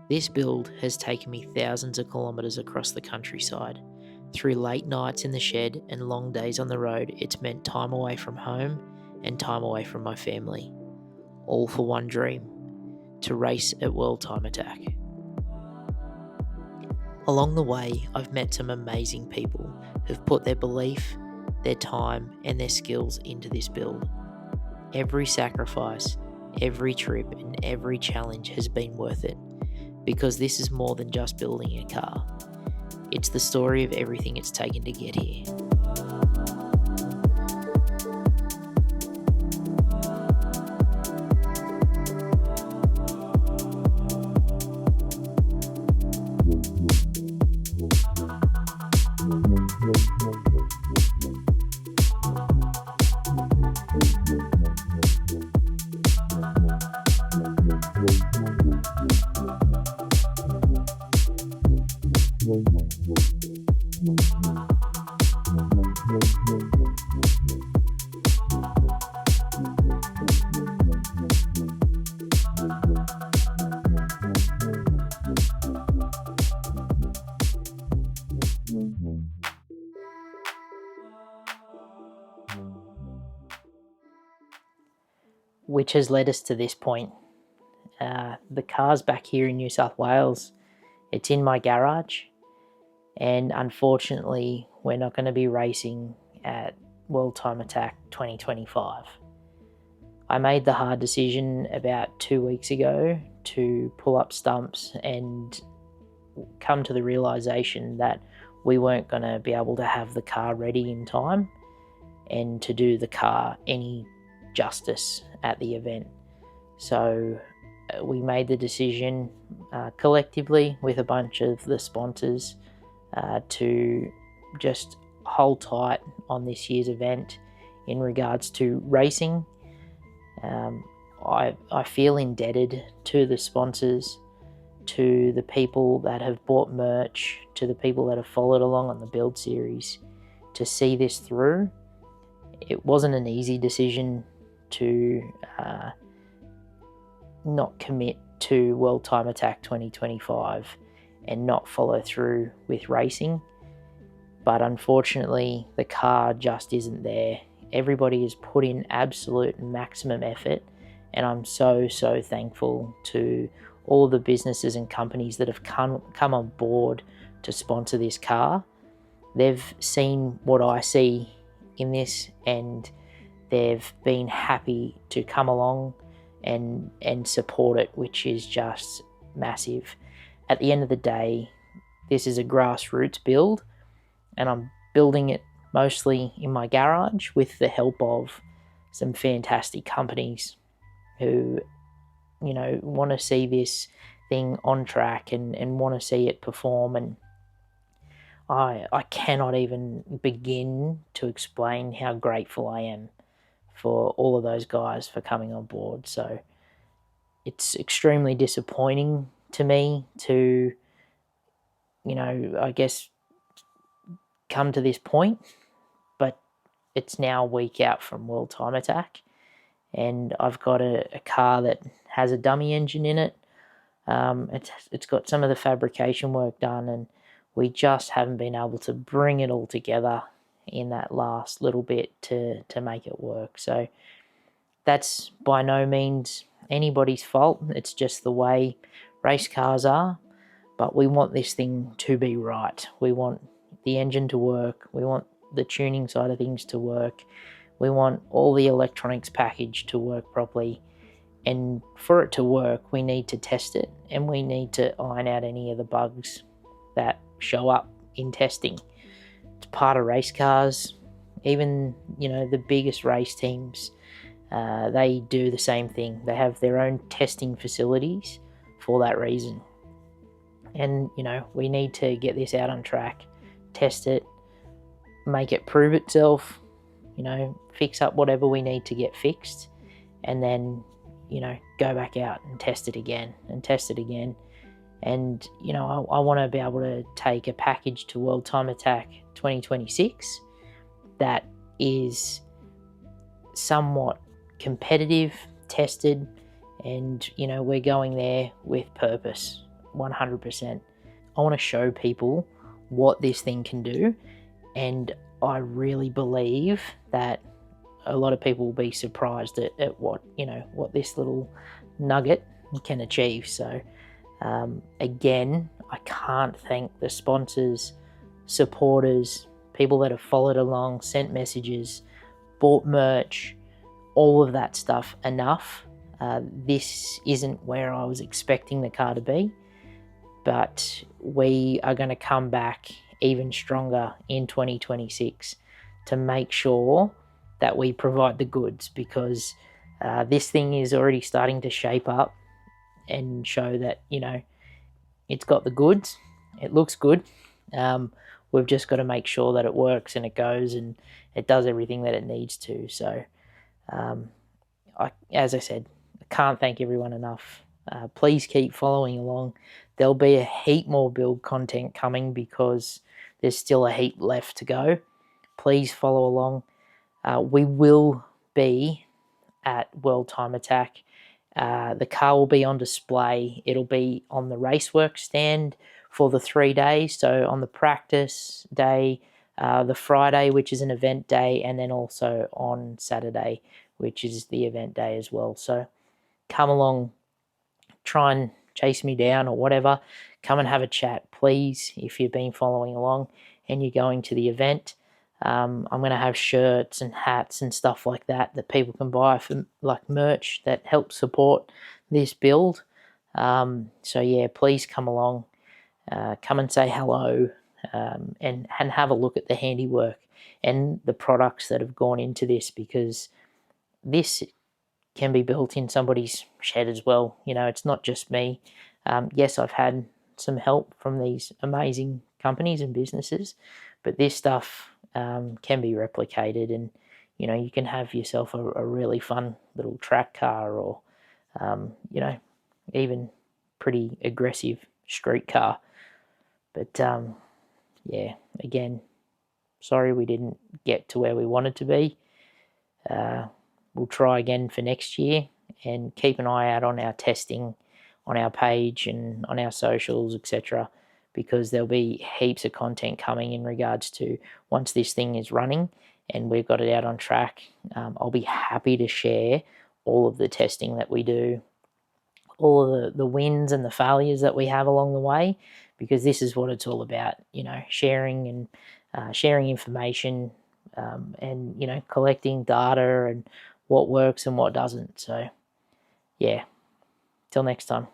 This build has taken me thousands of kilometres across the countryside. Through late nights in the shed and long days on the road, it's meant time away from home and time away from my family. All for one dream: to race at World Time Attack. Along the way, I've met some amazing people who've put their belief, their time, and their skills into this build. Every sacrifice, every trip, and every challenge has been worth it, because this is more than just building a car. It's the story of everything it's taken to get here. Which has led us to this point. The car's back here in New South Wales. It's in my garage, and unfortunately we're not going to be racing at World Time Attack 2025. I made the hard decision about 2 weeks ago to pull up stumps and come to the realisation that we weren't going to be able to have the car ready in time and to do the car any justice at the event. So we made the decision collectively with a bunch of the sponsors to just hold tight on this year's event in regards to racing. I feel indebted to the sponsors, to the people that have bought merch, to the people that have followed along on the build series to see this through. It wasn't an easy decision to not commit to World Time Attack 2025 and not follow through with racing, but unfortunately the car just isn't there. Everybody has put in absolute maximum effort, and I'm so thankful to all the businesses and companies that have come on board to sponsor this car. They've seen what I see in this, and they've been happy to come along and support it, which is just massive. At the end of the day, this is a grassroots build, and I'm building it mostly in my garage with the help of some fantastic companies who, you know, want to see this thing on track and want to see it perform. And I cannot even begin to explain how grateful I am for all of those guys for coming on board. So it's extremely disappointing to me to, you know, I guess come to this point, but it's now a week out from World Time Attack, and I've got a car that has a dummy engine in it. It's got some of the fabrication work done, and we just haven't been able to bring it all together in that last little bit to make it work. So that's by no means anybody's fault. It's just the way race cars are. But we want this thing to be right. We want the engine to work. We want the tuning side of things to work. We want all the electronics package to work properly. And for it to work, we need to test it, and we need to iron out any of the bugs that show up in testing. It's part of race cars. Even, you know, the biggest race teams, they do the same thing. They have their own testing facilities for that reason. And, you know, we need to get this out on track, test it, make it prove itself, you know, fix up whatever we need to get fixed, and then, you know, go back out and test it again and test it again. And, you know, I want to be able to take a package to World Time Attack 2026 that is somewhat competitive, tested, and, you know, we're going there with purpose. 100%. I want to show people what this thing can do, and I really believe that a lot of people will be surprised at what, you know, what this little nugget can achieve. So again, I can't thank the sponsors, supporters, people that have followed along, sent messages, bought merch, all of that stuff enough. This isn't where I was expecting the car to be, but we are going to come back even stronger in 2026 to make sure that we provide the goods, because this thing is already starting to shape up and show that, you know, it's got the goods, it looks good. We've just got to make sure that it works and it goes and it does everything that it needs to. So as I said, I can't thank everyone enough. Please keep following along. There'll be a heap more build content coming because there's still a heap left to go. Please follow along. We will be at World Time Attack. The car will be on display. It'll be on the Raceworks stand for the 3 days. So on the practice day, the Friday, which is an event day, and then also on Saturday, which is the event day as well. So come along, try and chase me down or whatever. Come and have a chat, please, if you've been following along and you're going to the event. I'm going to have shirts and hats and stuff like that people can buy for like merch that helps support this build. So yeah, please come along, come and say hello, and have a look at the handiwork and the products that have gone into this, because this can be built in somebody's shed as well. You know, it's not just me. Yes, I've had some help from these amazing companies and businesses, but this stuff can be replicated, and you know, you can have yourself a really fun little track car, or you know, even pretty aggressive street car. But yeah, again, sorry we didn't get to where we wanted to be. We'll try again for next year, and keep an eye out on our testing on our page and on our socials, etc., because there'll be heaps of content coming in regards to once this thing is running and we've got it out on track. I'll be happy to share all of the testing that we do, all of the wins and the failures that we have along the way, because this is what it's all about, you know, sharing and sharing information, and, you know, collecting data and what works and what doesn't. So yeah, till next time.